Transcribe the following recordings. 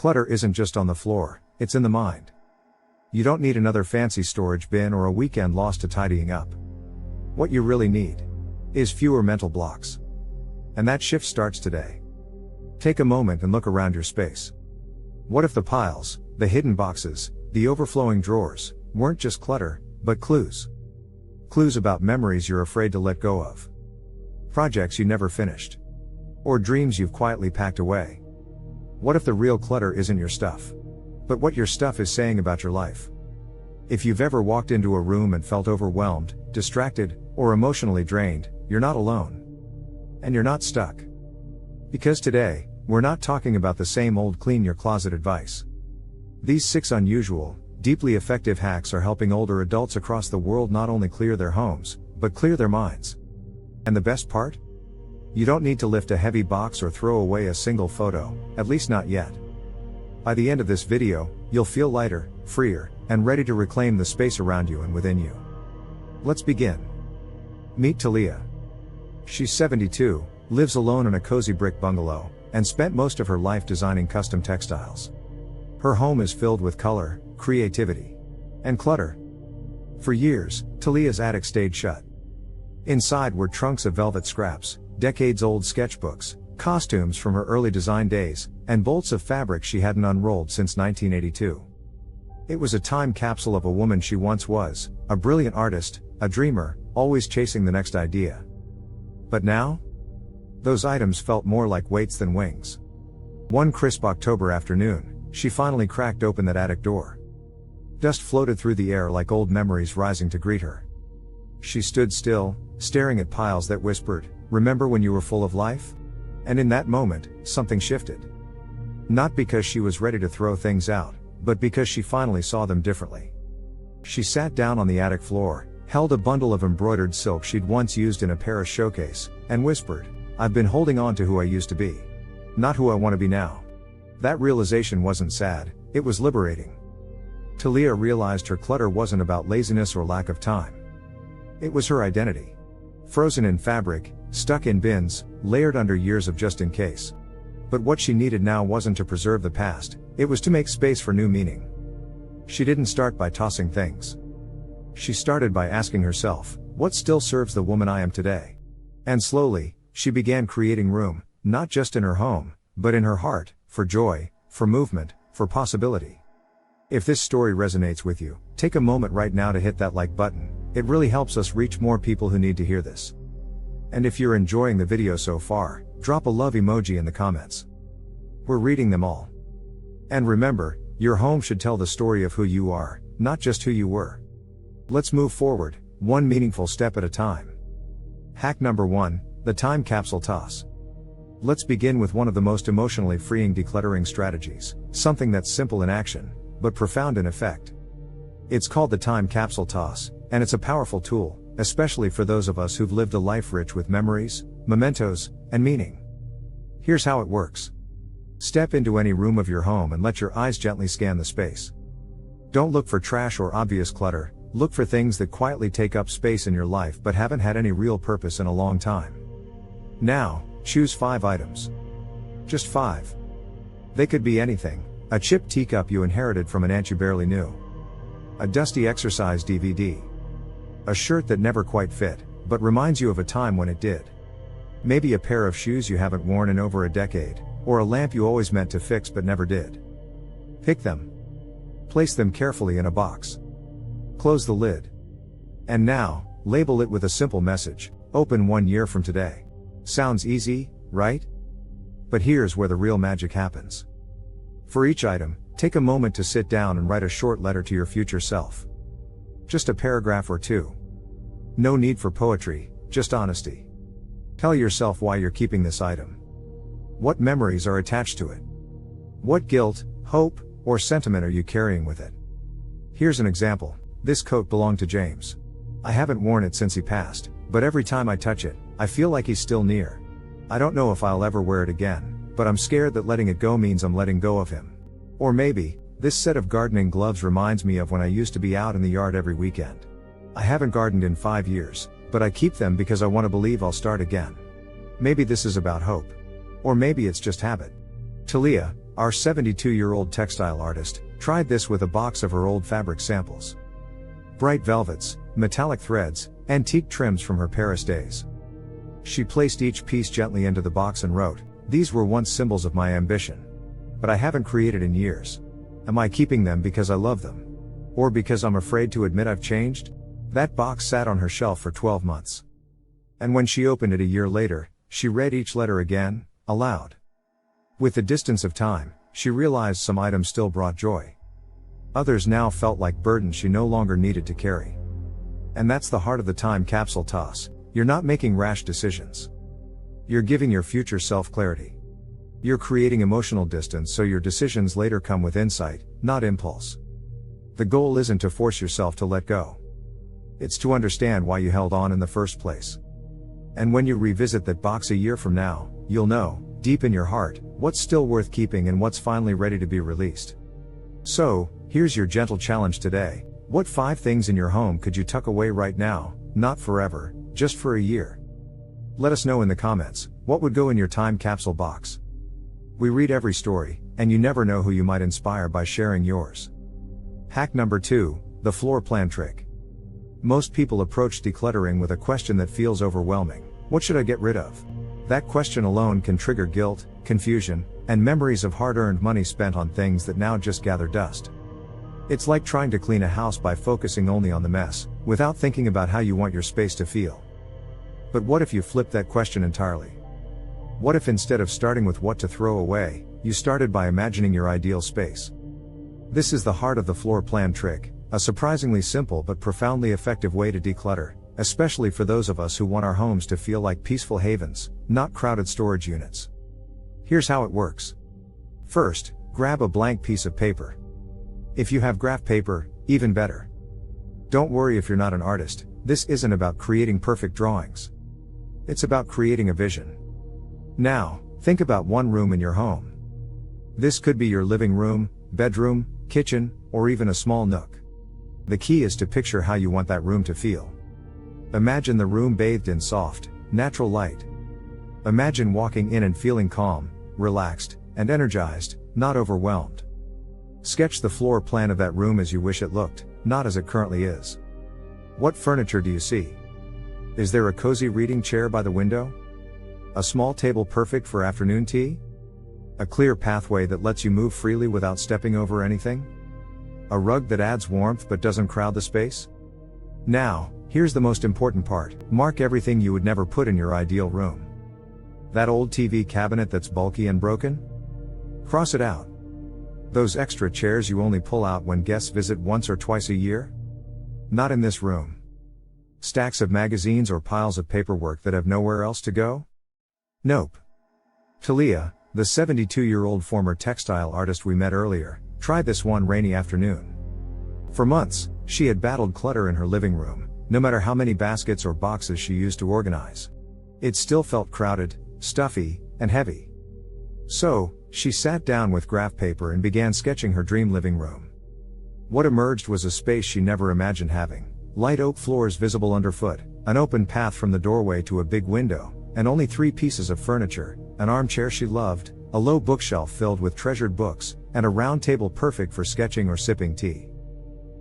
Clutter isn't just on the floor, it's in the mind. You don't need another fancy storage bin or a weekend lost to tidying up. What you really need is fewer mental blocks. And that shift starts today. Take a moment and look around your space. What if the piles, the hidden boxes, the overflowing drawers, weren't just clutter, but clues? Clues about memories you're afraid to let go of. Projects you never finished. Or dreams you've quietly packed away. What if the real clutter isn't your stuff, but what your stuff is saying about your life? If you've ever walked into a room and felt overwhelmed, distracted, or emotionally drained, you're not alone. And you're not stuck. Because today, we're not talking about the same old clean your closet advice. These 6 unusual, deeply effective hacks are helping older adults across the world not only clear their homes, but clear their minds. And the best part? You don't need to lift a heavy box or throw away a single photo, at least not yet. By the end of this video, you'll feel lighter, freer, and ready to reclaim the space around you and within you. Let's begin. Meet Talia. She's 72, lives alone in a cozy brick bungalow, and spent most of her life designing custom textiles. Her home is filled with color, creativity, and clutter. For years, Talia's attic stayed shut. Inside were trunks of velvet scraps, decades-old sketchbooks, costumes from her early design days, and bolts of fabric she hadn't unrolled since 1982. It was a time capsule of a woman she once was, a brilliant artist, a dreamer, always chasing the next idea. But now? Those items felt more like weights than wings. One crisp October afternoon, she finally cracked open that attic door. Dust floated through the air like old memories rising to greet her. She stood still, staring at piles that whispered, "Remember when you were full of life?" And in that moment, something shifted. Not because she was ready to throw things out, but because she finally saw them differently. She sat down on the attic floor, held a bundle of embroidered silk she'd once used in a Paris showcase, and whispered, "I've been holding on to who I used to be. Not who I want to be now." That realization wasn't sad, it was liberating. Talia realized her clutter wasn't about laziness or lack of time. It was her identity. Frozen in fabric, stuck in bins, layered under years of just in case. But what she needed now wasn't to preserve the past, it was to make space for new meaning. She didn't start by tossing things. She started by asking herself, what still serves the woman I am today? And slowly, she began creating room, not just in her home, but in her heart, for joy, for movement, for possibility. If this story resonates with you, take a moment right now to hit that like button. It really helps us reach more people who need to hear this. And if you're enjoying the video so far, drop a love emoji in the comments. We're reading them all. And remember, your home should tell the story of who you are, not just who you were. Let's move forward, one meaningful step at a time. Hack number 1, the time capsule toss. Let's begin with one of the most emotionally freeing decluttering strategies, something that's simple in action, but profound in effect. It's called the time capsule toss, and it's a powerful tool, especially for those of us who've lived a life rich with memories, mementos, and meaning. Here's how it works. Step into any room of your home and let your eyes gently scan the space. Don't look for trash or obvious clutter, look for things that quietly take up space in your life but haven't had any real purpose in a long time. Now, choose 5 items. Just 5. They could be anything: a chipped teacup you inherited from an aunt you barely knew, a dusty exercise DVD, a shirt that never quite fit, but reminds you of a time when it did. Maybe a pair of shoes you haven't worn in over a decade, or a lamp you always meant to fix but never did. Pick them. Place them carefully in a box. Close the lid. And now, label it with a simple message: open 1 year from today. Sounds easy, right? But here's where the real magic happens. For each item, take a moment to sit down and write a short letter to your future self. Just a paragraph or 2. No need for poetry, just honesty. Tell yourself why you're keeping this item. What memories are attached to it? What guilt, hope, or sentiment are you carrying with it? Here's an example. This coat belonged to James. I haven't worn it since he passed, but every time I touch it, I feel like he's still near. I don't know if I'll ever wear it again, but I'm scared that letting it go means I'm letting go of him. Or maybe, this set of gardening gloves reminds me of when I used to be out in the yard every weekend. I haven't gardened in 5 years, but I keep them because I want to believe I'll start again. Maybe this is about hope. Or maybe it's just habit. Talia, Our 72-year-old textile artist tried this with a box of her old fabric samples. Bright velvets, metallic threads, antique trims from her Paris days. She placed each piece gently into the box and wrote, "These were once symbols of my ambition. But I haven't created in years. Am I keeping them because I love them? Or because I'm afraid to admit I've changed?" That box sat on her shelf for 12 months. And when she opened it a year later, she read each letter again, aloud. With the distance of time, she realized some items still brought joy. Others now felt like burdens she no longer needed to carry. And that's the heart of the time capsule toss. You're not making rash decisions. You're giving your future self clarity. You're creating emotional distance so your decisions later come with insight, not impulse. The goal isn't to force yourself to let go. It's to understand why you held on in the first place. And when you revisit that box a year from now, you'll know, deep in your heart, what's still worth keeping and what's finally ready to be released. So, here's your gentle challenge today. What 5 things in your home could you tuck away right now, not forever, just for a year? Let us know in the comments, what would go in your time capsule box? We read every story, and you never know who you might inspire by sharing yours. Hack number 2, the floor plan trick. Most people approach decluttering with a question that feels overwhelming. What should I get rid of? That question alone can trigger guilt, confusion, and memories of hard-earned money spent on things that now just gather dust. It's like trying to clean a house by focusing only on the mess, without thinking about how you want your space to feel. But what if you flip that question entirely? What if instead of starting with what to throw away, you started by imagining your ideal space? This is the heart of the floor plan trick, a surprisingly simple but profoundly effective way to declutter, especially for those of us who want our homes to feel like peaceful havens, not crowded storage units. Here's how it works. First, grab a blank piece of paper. If you have graph paper, even better. Don't worry if you're not an artist, this isn't about creating perfect drawings. It's about creating a vision. Now, think about one room in your home. This could be your living room, bedroom, kitchen, or even a small nook. The key is to picture how you want that room to feel. Imagine the room bathed in soft, natural light. Imagine walking in and feeling calm, relaxed, and energized, not overwhelmed. Sketch the floor plan of that room as you wish it looked, not as it currently is. What furniture do you see? Is there a cozy reading chair by the window? A small table perfect for afternoon tea? A clear pathway that lets you move freely without stepping over anything? A rug that adds warmth but doesn't crowd the space? Now, here's the most important part. Mark everything you would never put in your ideal room. That old TV cabinet that's bulky and broken? Cross it out. Those extra chairs you only pull out when guests visit once or twice a year? Not in this room. Stacks of magazines or piles of paperwork that have nowhere else to go? Nope. Talia, the 72-year-old former textile artist we met earlier, tried this one rainy afternoon. For months, she had battled clutter in her living room, no matter how many baskets or boxes she used to organize. It still felt crowded, stuffy, and heavy. So, she sat down with graph paper and began sketching her dream living room. What emerged was a space she never imagined having. Light oak floors visible underfoot, an open path from the doorway to a big window, and only 3 pieces of furniture, an armchair she loved, a low bookshelf filled with treasured books, and a round table perfect for sketching or sipping tea.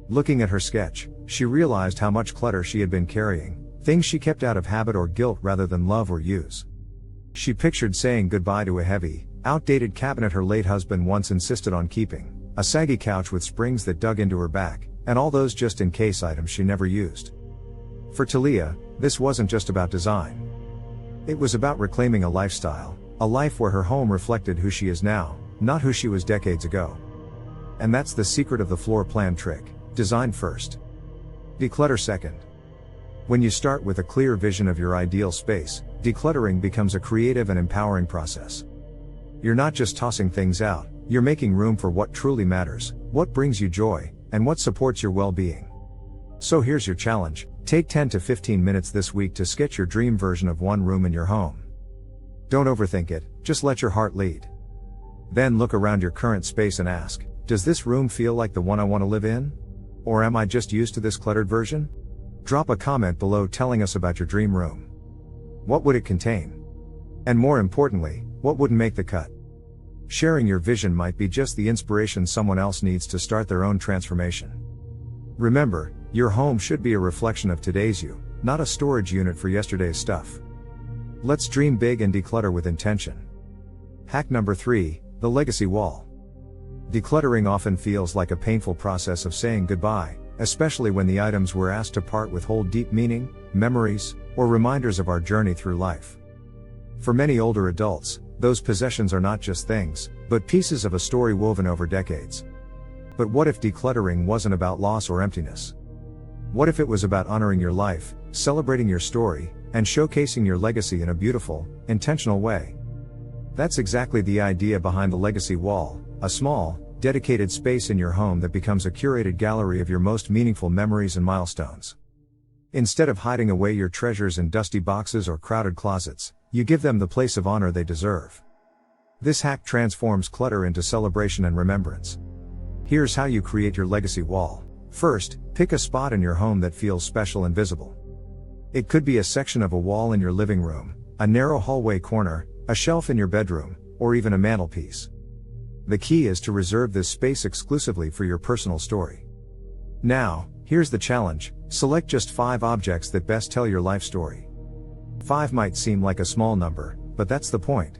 Looking at her sketch, she realized how much clutter she had been carrying, things she kept out of habit or guilt rather than love or use. She pictured saying goodbye to a heavy, outdated cabinet her late husband once insisted on keeping, a saggy couch with springs that dug into her back, and all those just-in-case items she never used. For Talia, this wasn't just about design. It was about reclaiming a lifestyle, a life where her home reflected who she is now, not who she was decades ago. And that's the secret of the floor plan trick: design first, declutter second. When you start with a clear vision of your ideal space, decluttering becomes a creative and empowering process. You're not just tossing things out, you're making room for what truly matters, what brings you joy, and what supports your well-being. So here's your challenge: take 10 to 15 minutes this week to sketch your dream version of one room in your home. Don't overthink it, just let your heart lead. Then look around your current space and ask, does this room feel like the one I want to live in? Or am I just used to this cluttered version? Drop a comment below telling us about your dream room. What would it contain? And more importantly, what wouldn't make the cut? Sharing your vision might be just the inspiration someone else needs to start their own transformation. Remember, your home should be a reflection of today's you, not a storage unit for yesterday's stuff. Let's dream big and declutter with intention. Hack number 3, the legacy wall. Decluttering often feels like a painful process of saying goodbye, especially when the items we're asked to part with hold deep meaning, memories, or reminders of our journey through life. For many older adults, those possessions are not just things, but pieces of a story woven over decades. But what if decluttering wasn't about loss or emptiness? What if it was about honoring your life, celebrating your story, and showcasing your legacy in a beautiful, intentional way? That's exactly the idea behind the legacy wall, a small, dedicated space in your home that becomes a curated gallery of your most meaningful memories and milestones. Instead of hiding away your treasures in dusty boxes or crowded closets, you give them the place of honor they deserve. This hack transforms clutter into celebration and remembrance. Here's how you create your legacy wall. First, pick a spot in your home that feels special and visible. It could be a section of a wall in your living room, a narrow hallway corner, a shelf in your bedroom, or even a mantelpiece. The key is to reserve this space exclusively for your personal story. Now, here's the challenge: select just 5 objects that best tell your life story. 5 might seem like a small number, but that's the point.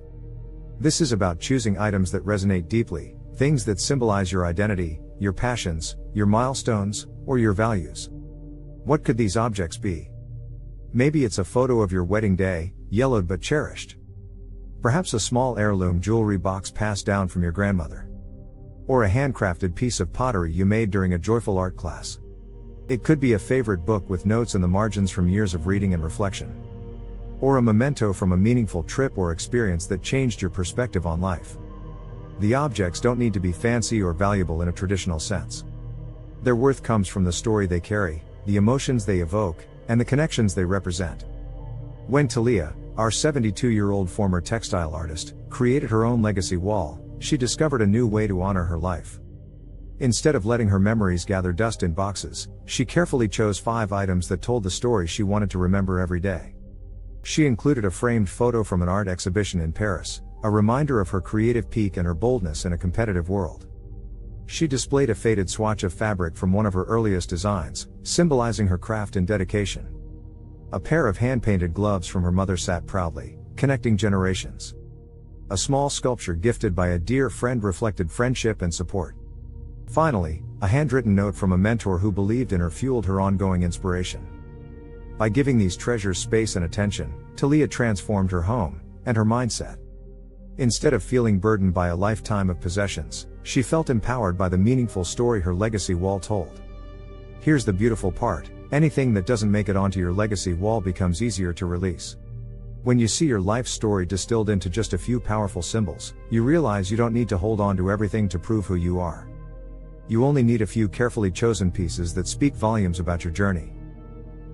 This is about choosing items that resonate deeply, things that symbolize your identity, your passions, your milestones, or your values. What could these objects be? Maybe it's a photo of your wedding day, yellowed but cherished. Perhaps a small heirloom jewelry box passed down from your grandmother. Or a handcrafted piece of pottery you made during a joyful art class. It could be a favorite book with notes in the margins from years of reading and reflection. Or a memento from a meaningful trip or experience that changed your perspective on life. The objects don't need to be fancy or valuable in a traditional sense. Their worth comes from the story they carry, the emotions they evoke, and the connections they represent. When Talia, our 72-year-old former textile artist, created her own legacy wall, she discovered a new way to honor her life. Instead of letting her memories gather dust in boxes, she carefully chose 5 items that told the story she wanted to remember every day. She included a framed photo from an art exhibition in Paris, a reminder of her creative peak and her boldness in a competitive world. She displayed a faded swatch of fabric from one of her earliest designs, symbolizing her craft and dedication. A pair of hand-painted gloves from her mother sat proudly, connecting generations. A small sculpture gifted by a dear friend reflected friendship and support. Finally, a handwritten note from a mentor who believed in her fueled her ongoing inspiration. By giving these treasures space and attention, Talia transformed her home and her mindset. Instead of feeling burdened by a lifetime of possessions, she felt empowered by the meaningful story her legacy wall told. Here's the beautiful part: anything that doesn't make it onto your legacy wall becomes easier to release. When you see your life story distilled into just a few powerful symbols, you realize you don't need to hold on to everything to prove who you are. You only need a few carefully chosen pieces that speak volumes about your journey.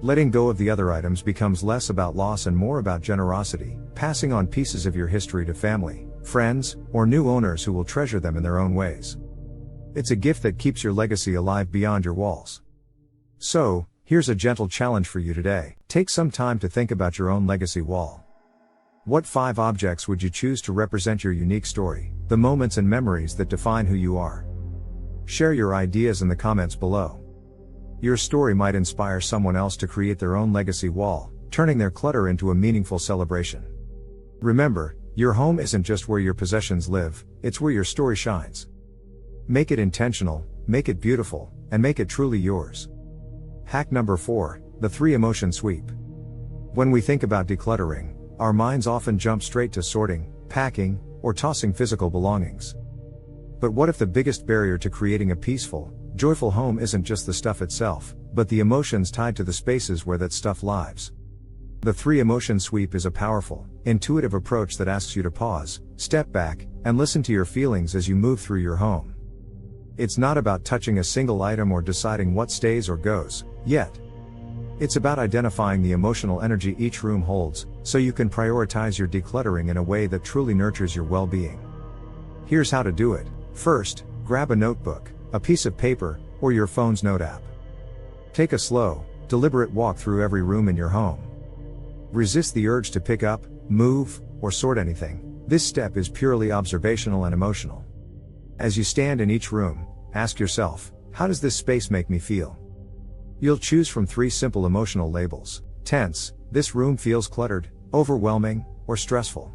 Letting go of the other items becomes less about loss and more about generosity, passing on pieces of your history to family, friends, or new owners who will treasure them in their own ways. It's a gift that keeps your legacy alive beyond your walls. So, here's a gentle challenge for you today. Take some time to think about your own legacy wall. What 5 objects would you choose to represent your unique story, the moments and memories that define who you are? Share your ideas in the comments below. Your story might inspire someone else to create their own legacy wall, turning their clutter into a meaningful celebration. Remember, your home isn't just where your possessions live, it's where your story shines. Make it intentional, make it beautiful, and make it truly yours. Hack number 4, the 3 emotion sweep. When we think about decluttering, our minds often jump straight to sorting, packing, or tossing physical belongings. But what if the biggest barrier to creating a peaceful, joyful home isn't just the stuff itself, but the emotions tied to the spaces where that stuff lives? The 3 emotion sweep is a powerful, intuitive approach that asks you to pause, step back, and listen to your feelings as you move through your home. It's not about touching a single item or deciding what stays or goes, yet. It's about identifying the emotional energy each room holds, so you can prioritize your decluttering in a way that truly nurtures your well-being. Here's how to do it. First, grab a notebook, a piece of paper, or your phone's note app. Take a slow, deliberate walk through every room in your home. Resist the urge to pick up, move, or sort anything. This step is purely observational and emotional. As you stand in each room, ask yourself, how does this space make me feel? You'll choose from 3 simple emotional labels. Tense, this room feels cluttered, overwhelming, or stressful.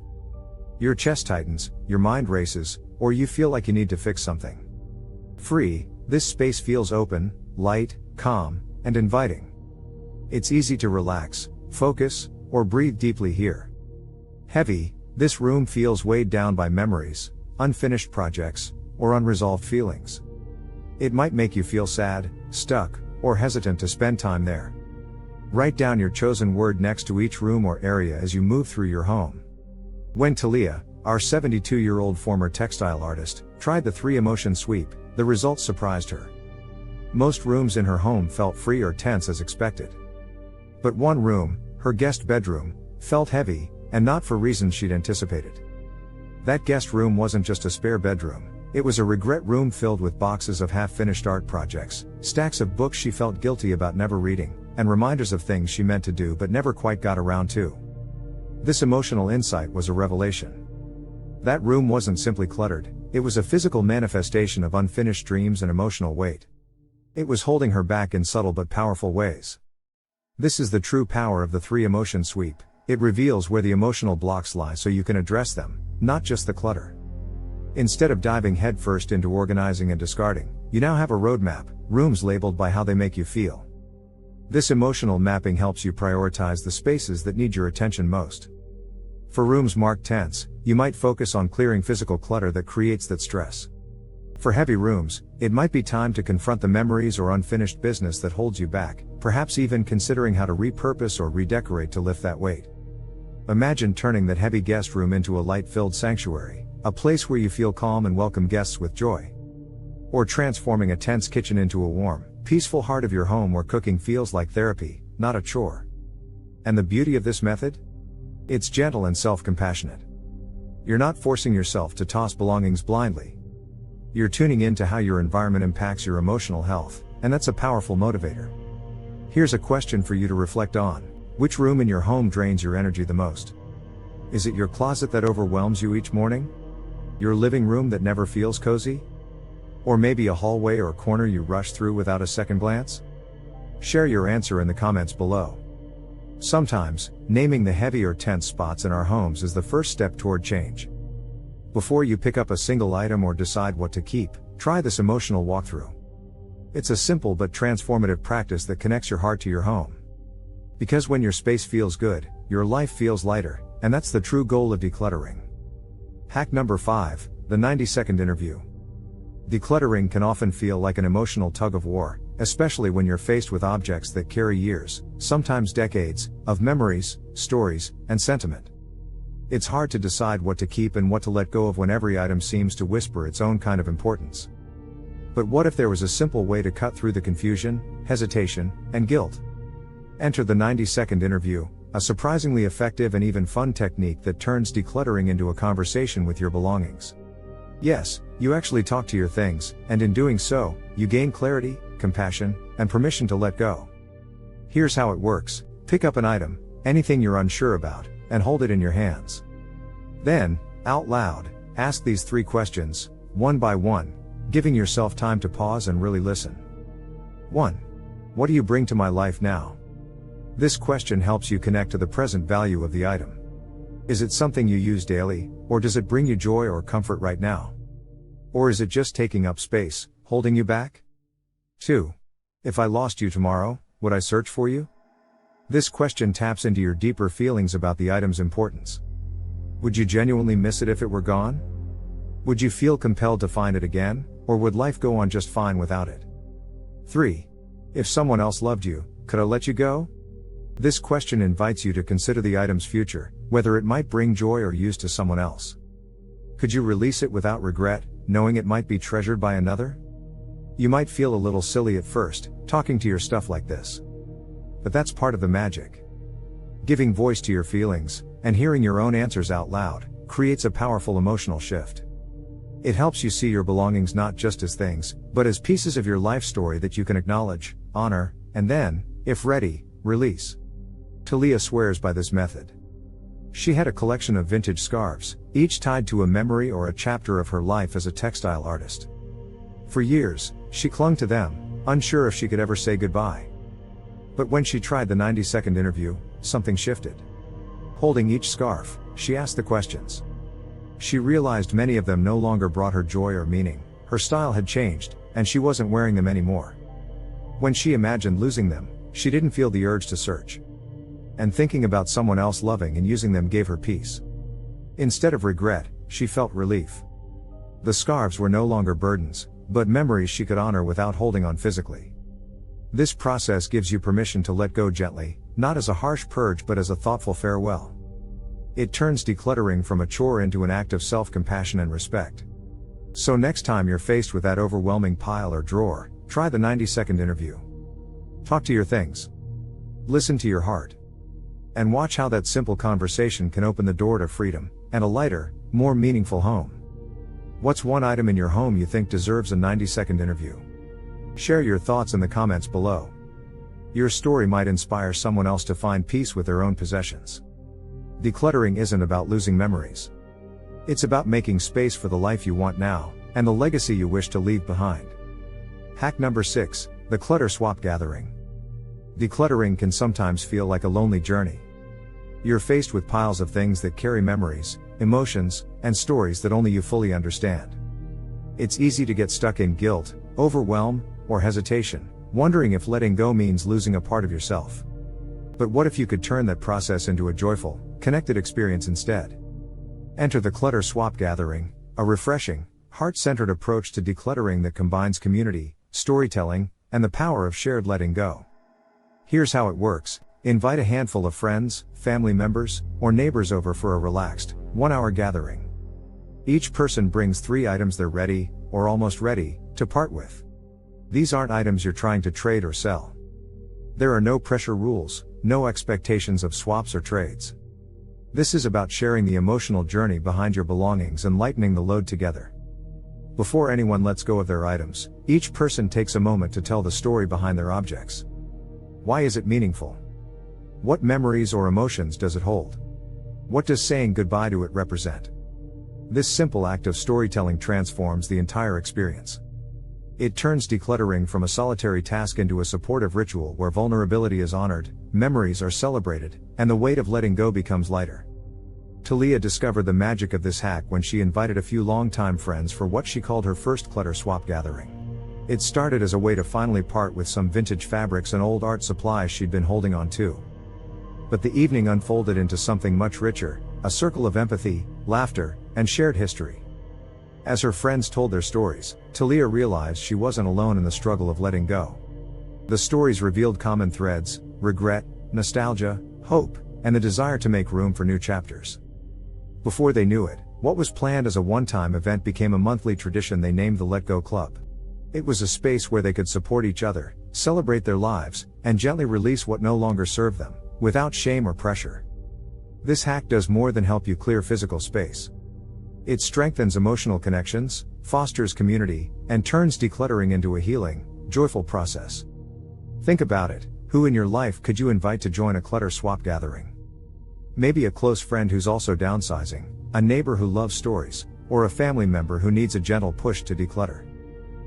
Your chest tightens, your mind races, or you feel like you need to fix something. Free, this space feels open, light, calm, and inviting. It's easy to relax, focus, or breathe deeply here. Heavy, this room feels weighed down by memories, unfinished projects, or unresolved feelings. It might make you feel sad, stuck, or hesitant to spend time there. Write down your chosen word next to each room or area as you move through your home. When Talia, our 72-year-old former textile artist, tried the 3 emotion sweep, the results surprised her. Most rooms in her home felt free or tense as expected. But one room, her guest bedroom, felt heavy, and not for reasons she'd anticipated. That guest room wasn't just a spare bedroom, it was a regret room filled with boxes of half-finished art projects, stacks of books she felt guilty about never reading, and reminders of things she meant to do but never quite got around to. This emotional insight was a revelation. That room wasn't simply cluttered, it was a physical manifestation of unfinished dreams and emotional weight. It was holding her back in subtle but powerful ways. This is the true power of the 3 emotion sweep. It reveals where the emotional blocks lie so you can address them, not just the clutter. Instead of diving headfirst into organizing and discarding, you now have a roadmap, rooms labeled by how they make you feel. This emotional mapping helps you prioritize the spaces that need your attention most. For rooms marked tense, you might focus on clearing physical clutter that creates that stress. For heavy rooms, it might be time to confront the memories or unfinished business that holds you back, perhaps even considering how to repurpose or redecorate to lift that weight. Imagine turning that heavy guest room into a light-filled sanctuary, a place where you feel calm and welcome guests with joy. Or transforming a tense kitchen into a warm, peaceful heart of your home where cooking feels like therapy, not a chore. And the beauty of this method? It's gentle and self-compassionate. You're not forcing yourself to toss belongings blindly. You're tuning into how your environment impacts your emotional health, and that's a powerful motivator. Here's a question for you to reflect on. Which room in your home drains your energy the most? Is it your closet that overwhelms you each morning? Your living room that never feels cozy? Or maybe a hallway or corner you rush through without a second glance? Share your answer in the comments below. Sometimes, naming the heavy or tense spots in our homes is the first step toward change. Before you pick up a single item or decide what to keep, try this emotional walkthrough. It's a simple but transformative practice that connects your heart to your home. Because when your space feels good, your life feels lighter, and that's the true goal of decluttering. Hack number 5, the 90-second interview. Decluttering can often feel like an emotional tug of war, especially when you're faced with objects that carry years, sometimes decades, of memories, stories, and sentiment. It's hard to decide what to keep and what to let go of when every item seems to whisper its own kind of importance. But what if there was a simple way to cut through the confusion, hesitation, and guilt? Enter the 90-second interview, a surprisingly effective and even fun technique that turns decluttering into a conversation with your belongings. Yes, you actually talk to your things, and in doing so, you gain clarity, compassion, and permission to let go. Here's how it works. Pick up an item, anything you're unsure about, and hold it in your hands. Then, out loud, ask these 3 questions, one by one, giving yourself time to pause and really listen. 1. What do you bring to my life now? This question helps you connect to the present value of the item. Is it something you use daily, or does it bring you joy or comfort right now? Or is it just taking up space, holding you back? 2. If I lost you tomorrow, would I search for you? This question taps into your deeper feelings about the item's importance. Would you genuinely miss it if it were gone? Would you feel compelled to find it again, or would life go on just fine without it? 3. If someone else loved you, could I let you go? This question invites you to consider the item's future, whether it might bring joy or use to someone else. Could you release it without regret, knowing it might be treasured by another? You might feel a little silly at first, talking to your stuff like this. But that's part of the magic. Giving voice to your feelings, and hearing your own answers out loud, creates a powerful emotional shift. It helps you see your belongings not just as things, but as pieces of your life story that you can acknowledge, honor, and then, if ready, release. Talia swears by this method. She had a collection of vintage scarves, each tied to a memory or a chapter of her life as a textile artist. For years, she clung to them, unsure if she could ever say goodbye. But when she tried the 90-second interview, something shifted. Holding each scarf, she asked the questions. She realized many of them no longer brought her joy or meaning, her style had changed, and she wasn't wearing them anymore. When she imagined losing them, she didn't feel the urge to search. And thinking about someone else loving and using them gave her peace. Instead of regret, she felt relief. The scarves were no longer burdens, but memories she could honor without holding on physically. This process gives you permission to let go gently, not as a harsh purge but as a thoughtful farewell. It turns decluttering from a chore into an act of self-compassion and respect. So next time you're faced with that overwhelming pile or drawer, try the 90-second interview. Talk to your things. Listen to your heart. And watch how that simple conversation can open the door to freedom, and a lighter, more meaningful home. What's one item in your home you think deserves a 90-second interview? Share your thoughts in the comments below. Your story might inspire someone else to find peace with their own possessions. Decluttering isn't about losing memories. It's about making space for the life you want now, and the legacy you wish to leave behind. Hack number 6, the clutter swap gathering. Decluttering can sometimes feel like a lonely journey. You're faced with piles of things that carry memories, emotions, and stories that only you fully understand. It's easy to get stuck in guilt, overwhelm, or hesitation, wondering if letting go means losing a part of yourself. But what if you could turn that process into a joyful, connected experience instead? Enter the Clutter Swap Gathering, a refreshing, heart-centered approach to decluttering that combines community, storytelling, and the power of shared letting go. Here's how it works. Invite a handful of friends, family members, or neighbors over for a relaxed, 1-hour gathering. Each person brings 3 items they're ready, or almost ready, to part with. These aren't items you're trying to trade or sell. There are no pressure rules, no expectations of swaps or trades. This is about sharing the emotional journey behind your belongings and lightening the load together. Before anyone lets go of their items, each person takes a moment to tell the story behind their objects. Why is it meaningful? What memories or emotions does it hold? What does saying goodbye to it represent? This simple act of storytelling transforms the entire experience. It turns decluttering from a solitary task into a supportive ritual where vulnerability is honored, memories are celebrated, and the weight of letting go becomes lighter. Talia discovered the magic of this hack when she invited a few longtime friends for what she called her first clutter swap gathering. It started as a way to finally part with some vintage fabrics and old art supplies she'd been holding on to. But the evening unfolded into something much richer, a circle of empathy, laughter, and shared history. As her friends told their stories, Talia realized she wasn't alone in the struggle of letting go. The stories revealed common threads: regret, nostalgia, hope, and the desire to make room for new chapters. Before they knew it, what was planned as a one-time event became a monthly tradition they named the Let Go Club. It was a space where they could support each other, celebrate their lives, and gently release what no longer served them, without shame or pressure. This hack does more than help you clear physical space. It strengthens emotional connections, fosters community, and turns decluttering into a healing, joyful process. Think about it: who in your life could you invite to join a clutter swap gathering? Maybe a close friend who's also downsizing, a neighbor who loves stories, or a family member who needs a gentle push to declutter.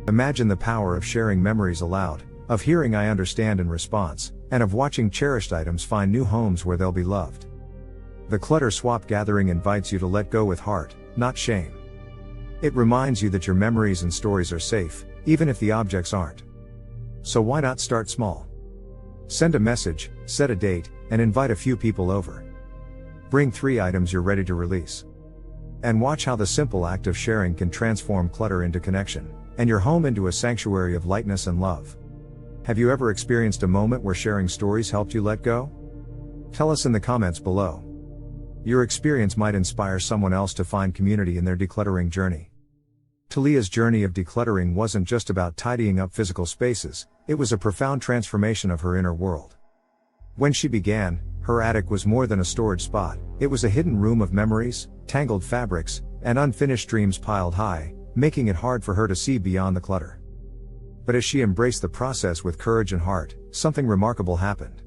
Imagine the power of sharing memories aloud, of hearing "I understand" in response, and of watching cherished items find new homes where they'll be loved. The Clutter Swap Gathering invites you to let go with heart, not shame. It reminds you that your memories and stories are safe, even if the objects aren't. So why not start small? Send a message, set a date, and invite a few people over. Bring 3 items you're ready to release. And watch how the simple act of sharing can transform clutter into connection, and your home into a sanctuary of lightness and love. Have you ever experienced a moment where sharing stories helped you let go? Tell us in the comments below. Your experience might inspire someone else to find community in their decluttering journey. Talia's journey of decluttering wasn't just about tidying up physical spaces, it was a profound transformation of her inner world. When she began, her attic was more than a storage spot, it was a hidden room of memories, tangled fabrics, and unfinished dreams piled high, making it hard for her to see beyond the clutter. But as she embraced the process with courage and heart, something remarkable happened.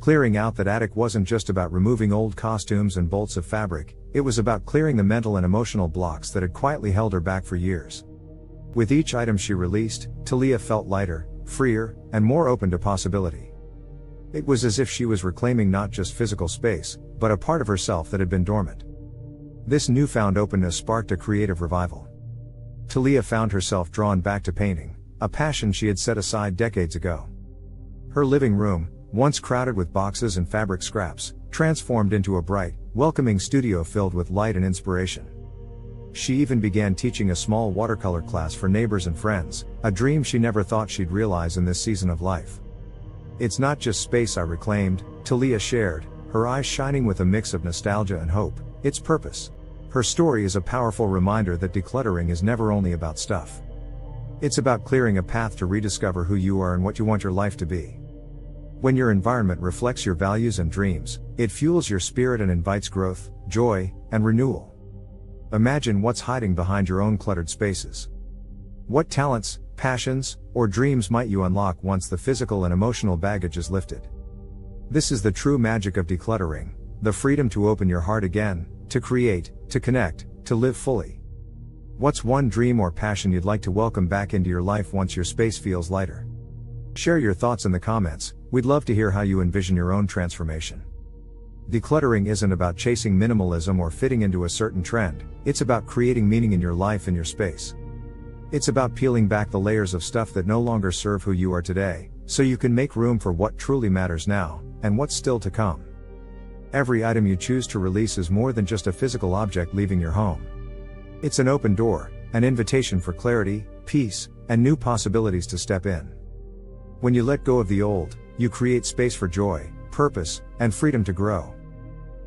Clearing out that attic wasn't just about removing old costumes and bolts of fabric, it was about clearing the mental and emotional blocks that had quietly held her back for years. With each item she released, Talia felt lighter, freer, and more open to possibility. It was as if she was reclaiming not just physical space, but a part of herself that had been dormant. This newfound openness sparked a creative revival. Talia found herself drawn back to painting, a passion she had set aside decades ago. Her living room, once crowded with boxes and fabric scraps, transformed into a bright, welcoming studio filled with light and inspiration. She even began teaching a small watercolor class for neighbors and friends, a dream she never thought she'd realize in this season of life. "It's not just space I reclaimed," Talia shared, her eyes shining with a mix of nostalgia and hope. "It's purpose." Her story is a powerful reminder that decluttering is never only about stuff. It's about clearing a path to rediscover who you are and what you want your life to be. When your environment reflects your values and dreams, it fuels your spirit and invites growth, joy, and renewal. Imagine what's hiding behind your own cluttered spaces. What talents, passions, or dreams might you unlock once the physical and emotional baggage is lifted? This is the true magic of decluttering, the freedom to open your heart again, to create, to connect, to live fully. What's one dream or passion you'd like to welcome back into your life once your space feels lighter? Share your thoughts in the comments. We'd love to hear how you envision your own transformation. Decluttering isn't about chasing minimalism or fitting into a certain trend, it's about creating meaning in your life and your space. It's about peeling back the layers of stuff that no longer serve who you are today, so you can make room for what truly matters now, and what's still to come. Every item you choose to release is more than just a physical object leaving your home. It's an open door, an invitation for clarity, peace, and new possibilities to step in. When you let go of the old, you create space for joy, purpose, and freedom to grow.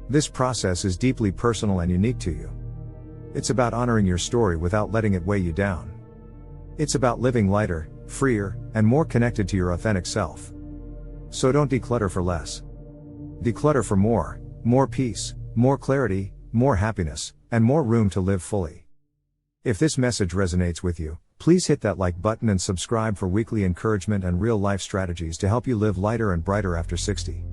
This process is deeply personal and unique to you. It's about honoring your story without letting it weigh you down. It's about living lighter, freer, and more connected to your authentic self. So don't declutter for less. Declutter for more peace, more clarity, more happiness, and more room to live fully. If this message resonates with you, please hit that like button and subscribe for weekly encouragement and real-life strategies to help you live lighter and brighter after 60.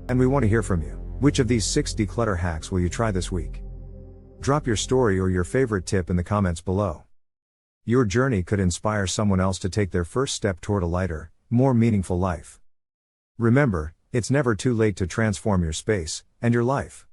And we want to hear from you. Which of these 6 declutter hacks will you try this week? Drop your story or your favorite tip in the comments below. Your journey could inspire someone else to take their first step toward a lighter, more meaningful life. Remember, it's never too late to transform your space and your life.